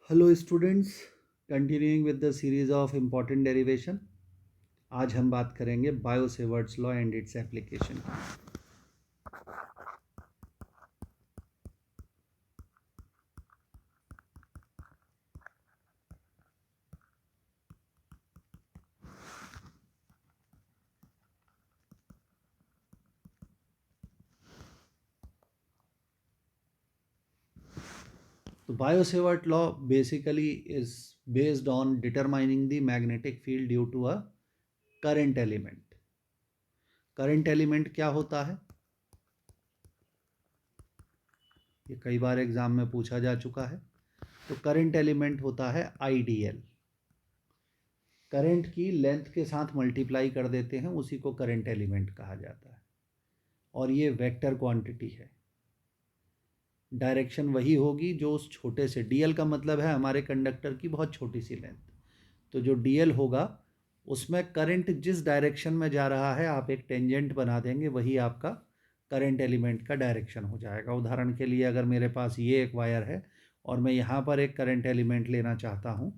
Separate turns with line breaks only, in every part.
Hello students, continuing with the series of important derivation. आज हम बात करेंगे Biot Savart's law and its application. तो Biot Savart law basically is based on determining the magnetic field due to a current element. Current element क्या होता है, ये कई बार एग्जाम में पूछा जा चुका है। तो करंट एलिमेंट होता है आईडीएल। करंट की लेंथ के साथ मल्टीप्लाई कर देते हैं, उसी को करंट एलिमेंट कहा जाता है। और ये वेक्टर क्वांटिटी है। डायरेक्शन वही होगी जो उस छोटे से डीएल का मतलब है हमारे कंडक्टर की बहुत छोटी सी लेंथ। तो जो डीएल होगा उसमें करंट जिस डायरेक्शन में जा रहा है आप एक टेंजेंट बना देंगे, वही आपका करंट एलिमेंट का डायरेक्शन हो जाएगा। उदाहरण के लिए अगर मेरे पास ये एक वायर है और मैं यहाँ पर एक करंट एलिमेंट लेना चाहता हूँ,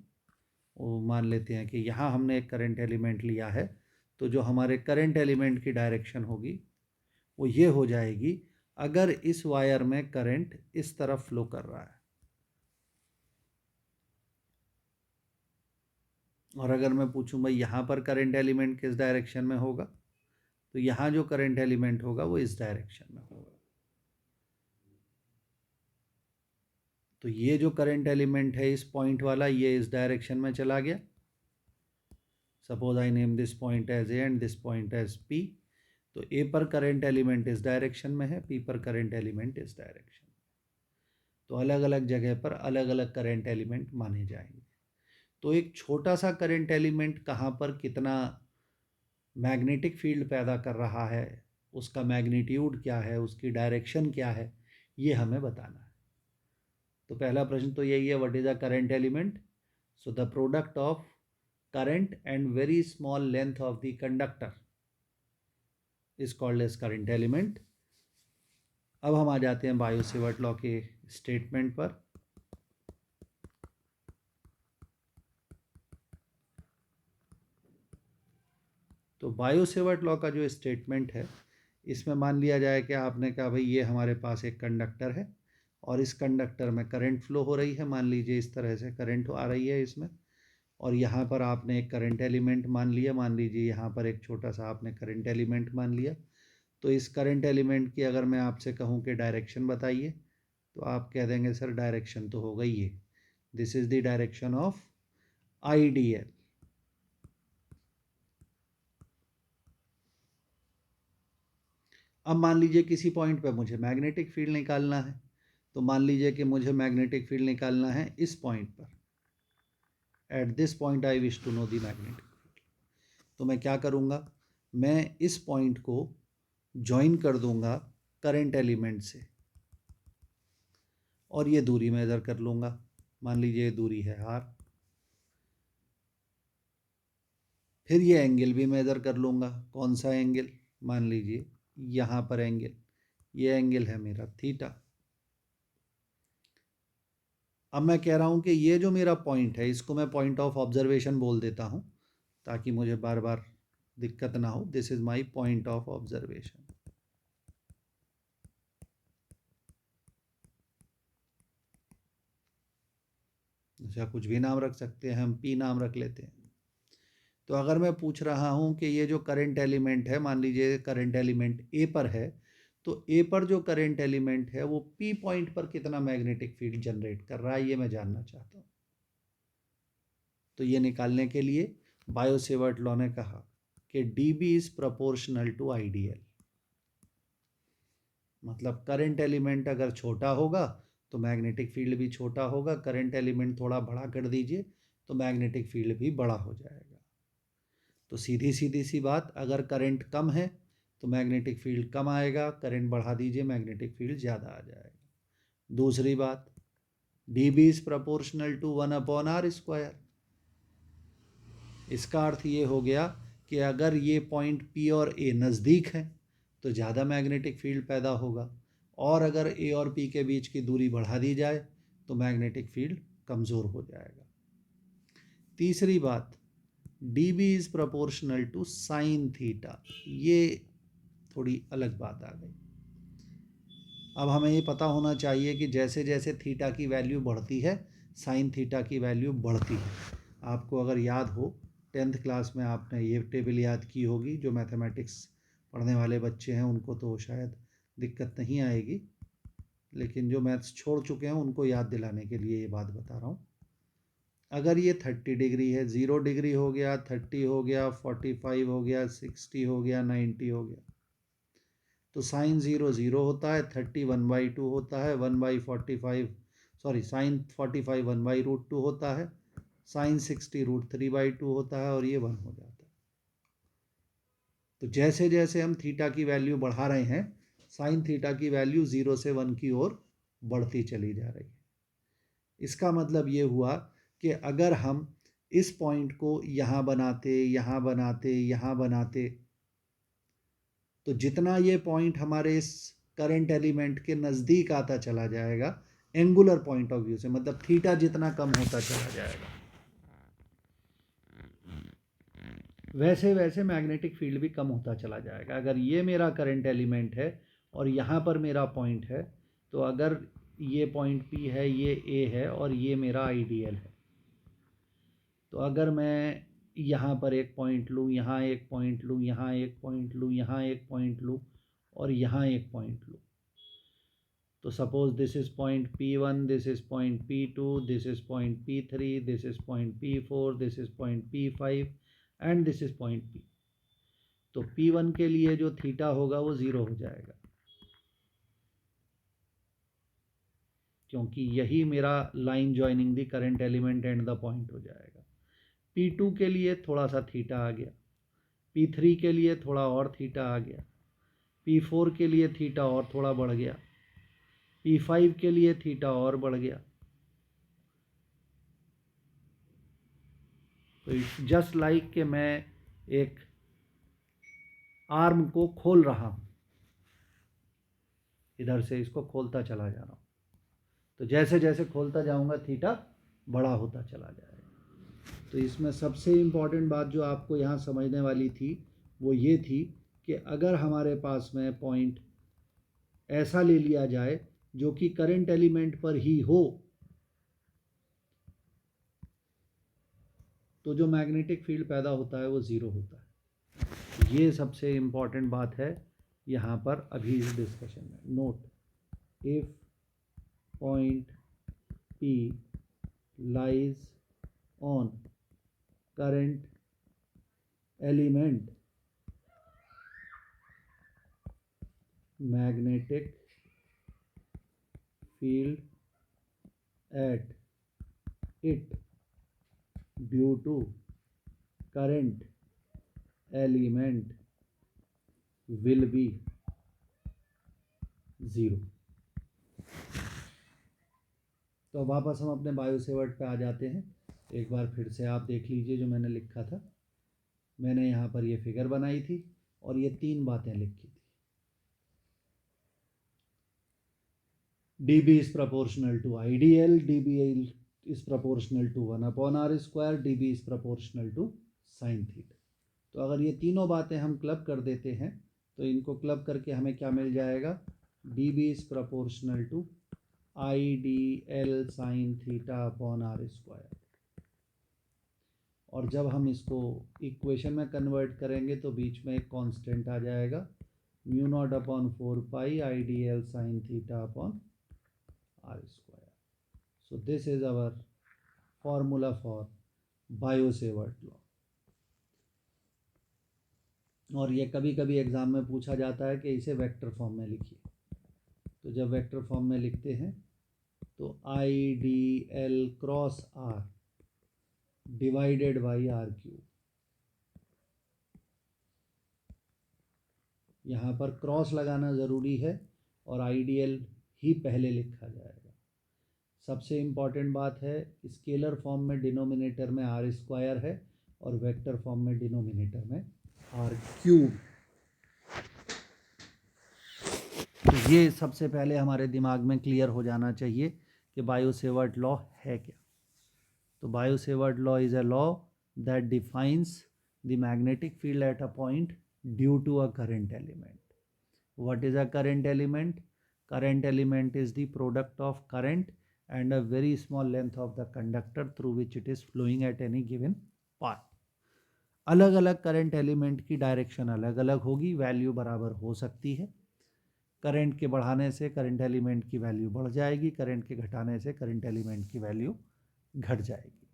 वो मान लेते हैं कि यहाँ हमने एक करंट एलिमेंट लिया है, तो जो हमारे करंट एलिमेंट की डायरेक्शन होगी वो ये हो जाएगी। अगर इस वायर में करंट इस तरफ फ्लो कर रहा है और अगर मैं पूछूं भाई यहाँ पर करंट एलिमेंट किस डायरेक्शन में होगा, तो यहाँ जो करंट एलिमेंट होगा वो इस डायरेक्शन में होगा। तो ये जो करंट एलिमेंट है इस पॉइंट वाला, ये इस डायरेक्शन में चला गया। Suppose I name this point as A and this point as P. तो ए पर करंट एलिमेंट इस डायरेक्शन में है, पी पर करंट एलिमेंट इस डायरेक्शन में। तो अलग अलग जगह पर अलग अलग करंट एलिमेंट माने जाएंगे। तो एक छोटा सा करंट एलिमेंट कहाँ पर कितना मैग्नेटिक फील्ड पैदा कर रहा है, उसका मैग्नीट्यूड क्या है, उसकी डायरेक्शन क्या है, ये हमें बताना है। तो पहला प्रश्न तो यही है, what is a current element. So the product of current and very small length of the conductor is called as current element. अब हम आ जाते हैं बायो सेवर्ट लॉ के स्टेटमेंट पर। तो बायो सेवर्ट लॉ का जो स्टेटमेंट है, इसमें मान लिया जाए कि आपने कहा भाई ये हमारे पास एक कंडक्टर है और इस कंडक्टर में करंट फ्लो हो रही है। मान लीजिए इस तरह से करंट आ रही है इसमें, और यहाँ पर आपने एक करंट एलिमेंट मान लिया। मान लीजिए यहाँ पर एक छोटा सा आपने करंट एलिमेंट मान लिया। तो इस करंट एलिमेंट की अगर मैं आपसे कहूँ कि डायरेक्शन बताइए, तो आप कह देंगे सर डायरेक्शन तो हो गई है, this is the direction of IDL. अब मान लीजिए किसी पॉइंट पे मुझे मैग्नेटिक फील्ड निकालना है। तो मान लीजिए कि मुझे मैग्नेटिक फील्ड निकालना है इस पॉइंट पर। At this point I wish to know the magnetic field. तो मैं क्या करूँगा, मैं इस पॉइंट को ज्वाइन कर दूंगा करंट एलिमेंट से और ये दूरी मेज़र कर लूँगा। मान लीजिए ये दूरी है आर। फिर ये एंगल भी मेज़र कर लूँगा। कौन सा एंगल, मान लीजिए यहाँ पर एंगल, ये एंगल है मेरा थीटा। अब मैं कह रहा हूँ कि ये जो मेरा पॉइंट है इसको मैं पॉइंट ऑफ ऑब्जर्वेशन बोल देता हूँ ताकि मुझे बार बार दिक्कत ना हो। This is my point of observation. अच्छा, कुछ भी नाम रख सकते हैं, हम पी नाम रख लेते हैं। तो अगर मैं पूछ रहा हूँ कि ये जो करंट एलिमेंट है, मान लीजिए करंट एलिमेंट ए पर है, तो ए पर जो करंट एलिमेंट है वो पी पॉइंट पर कितना मैग्नेटिक फील्ड जनरेट कर रहा है, ये मैं जानना चाहता हूँ। तो ये निकालने के लिए बायो सेवर्ट लॉ ने कहा कि d B is proportional to I d l. मतलब करंट एलिमेंट अगर छोटा होगा तो मैग्नेटिक फील्ड भी छोटा होगा, करंट एलिमेंट थोड़ा बड़ा कर दीजिए तो मैग्नेटिक फील्ड भी बड़ा हो जाएगा। तो सीधी सीधी सी बात, अगर करंट कम है तो मैग्नेटिक फील्ड कम आएगा, करंट बढ़ा दीजिए मैग्नेटिक फील्ड ज़्यादा आ जाएगा। दूसरी बात, d B is proportional to 1/r²। इसका अर्थ ये हो गया कि अगर ये पॉइंट पी और ए नज़दीक हैं तो ज़्यादा मैग्नेटिक फील्ड पैदा होगा, और अगर ए और पी के बीच की दूरी बढ़ा दी जाए तो मैग्नेटिक फील्ड कमज़ोर हो जाएगा। तीसरी बात, d B is proportional to sine theta, ये थोड़ी अलग बात आ गई। अब हमें ये पता होना चाहिए कि जैसे जैसे थीटा की वैल्यू बढ़ती है साइन थीटा की वैल्यू बढ़ती है। आपको अगर याद हो 10th क्लास में आपने ये टेबल याद की होगी, जो मैथमेटिक्स पढ़ने वाले बच्चे हैं उनको तो शायद दिक्कत नहीं आएगी, लेकिन जो मैथ्स छोड़ चुके हैं उनको याद दिलाने के लिए ये बात बता रहा हूँ। अगर ये 30 डिग्री है, 0 डिग्री हो गया, 30 हो गया, 45 हो गया, 60 हो गया, 90 हो गया, तो साइन 0 0 होता है, 30 1/2 होता है, 1/45 सॉरी साइन 45 1/√2 होता है, साइन 60 √3/2 होता है और ये 1 हो जाता है। तो जैसे जैसे हम थीटा की वैल्यू बढ़ा रहे हैं साइन थीटा की वैल्यू 0 से 1 की ओर बढ़ती चली जा रही है। इसका मतलब ये हुआ कि अगर हम इस पॉइंट को यहाँ बनाते, यहाँ बनाते, यहाँ बनाते, तो जितना ये पॉइंट हमारे इस करंट एलिमेंट के नज़दीक आता चला जाएगा एंगुलर पॉइंट ऑफ व्यू से, मतलब थीटा जितना कम होता चला जाएगा, वैसे वैसे मैग्नेटिक फील्ड भी कम होता चला जाएगा। अगर ये मेरा करंट एलिमेंट है और यहाँ पर मेरा पॉइंट है, तो अगर ये पॉइंट P है, ये A है और ये मेरा आइडियल है, तो अगर मैं यहाँ पर एक पॉइंट लूँ, यहाँ एक पॉइंट लूँ, यहाँ एक पॉइंट लूँ, यहाँ एक पॉइंट लूँ और यहाँ एक पॉइंट लूँ, तो suppose this is point P1, this is point P2, this is point P3, this is point P4, this is point P5 and this is point P। तो P1 के लिए जो थीटा होगा वो 0 हो जाएगा, क्योंकि यही मेरा line joining the current element and the point हो जाएगा। P2 के लिए थोड़ा सा थीटा आ गया, P3 के लिए थोड़ा और थीटा आ गया, P4 के लिए थीटा और थोड़ा बढ़ गया, P5 के लिए थीटा और बढ़ गया। तो इट्स जस्ट लाइक कि मैं एक आर्म को खोल रहा हूँ, इधर से इसको खोलता चला जा रहा हूँ, तो जैसे जैसे खोलता जाऊँगा थीटा बड़ा होता चला जाएगा। तो इसमें सबसे इम्पॉर्टेंट बात जो आपको यहाँ समझने वाली थी वो ये थी कि अगर हमारे पास में पॉइंट ऐसा ले लिया जाए जो कि करंट एलिमेंट पर ही हो, तो जो मैग्नेटिक फील्ड पैदा होता है वो 0 होता है। ये सबसे इम्पॉर्टेंट बात है यहाँ पर अभी इस डिस्कशन में। Note, if point P lies on current element, magnetic field at it due to current element will be 0। तो वापस हम अपने बायो सेवर्ट पे आ जाते हैं। एक बार फिर से आप देख लीजिए जो मैंने लिखा था। मैंने यहाँ पर ये फिगर बनाई थी और ये 3 बातें लिखी थी। dB is proportional to IDL, dB is proportional to 1/r², dB is proportional to sin theta। तो अगर ये तीनों बातें हम क्लब कर देते हैं तो इनको क्लब करके हमें क्या मिल जाएगा, dB is proportional to IDL sin theta/r²। और जब हम इसको इक्वेशन में कन्वर्ट करेंगे तो बीच में एक कांस्टेंट आ जाएगा, μ0/4 IDL sin theta/r²। So this is our formula for Biot-Savart law. और ये कभी कभी एग्ज़ाम में पूछा जाता है कि इसे वेक्टर फॉर्म में लिखिए। तो जब वेक्टर फॉर्म में लिखते हैं तो IDL cross R divided by R3। यहाँ पर क्रॉस लगाना ज़रूरी है और आइडियल ही पहले लिखा जाएगा। सबसे इम्पॉर्टेंट बात है, स्केलर फॉर्म में डिनोमिनेटर में r² है और वेक्टर फॉर्म में डिनोमिनेटर में r³। तो ये सबसे पहले हमारे दिमाग में क्लियर हो जाना चाहिए कि बायो-सेवर्ट लॉ है क्या। तो Biot Savart law is a law that defines the magnetic field at a point due to a current element. What is a current element? Current element is the product of current and a very small length of the conductor through which it is flowing at any given path. अलग अलग current element की direction अलग अलग होगी, value बराबर हो सकती है. करंट के बढ़ाने से करंट एलिमेंट की वैल्यू बढ़ जाएगी, करंट के घटाने से करंट एलिमेंट की वैल्यू घट जाएगी.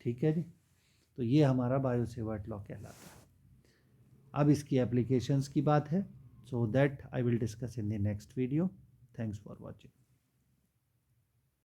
ठीक है जी. तो ये हमारा बायो-सेवर्ट लॉ कहलाता है. अब इसकी एप्लीकेशंस की बात है, so that I will discuss in the next video. Thanks for watching.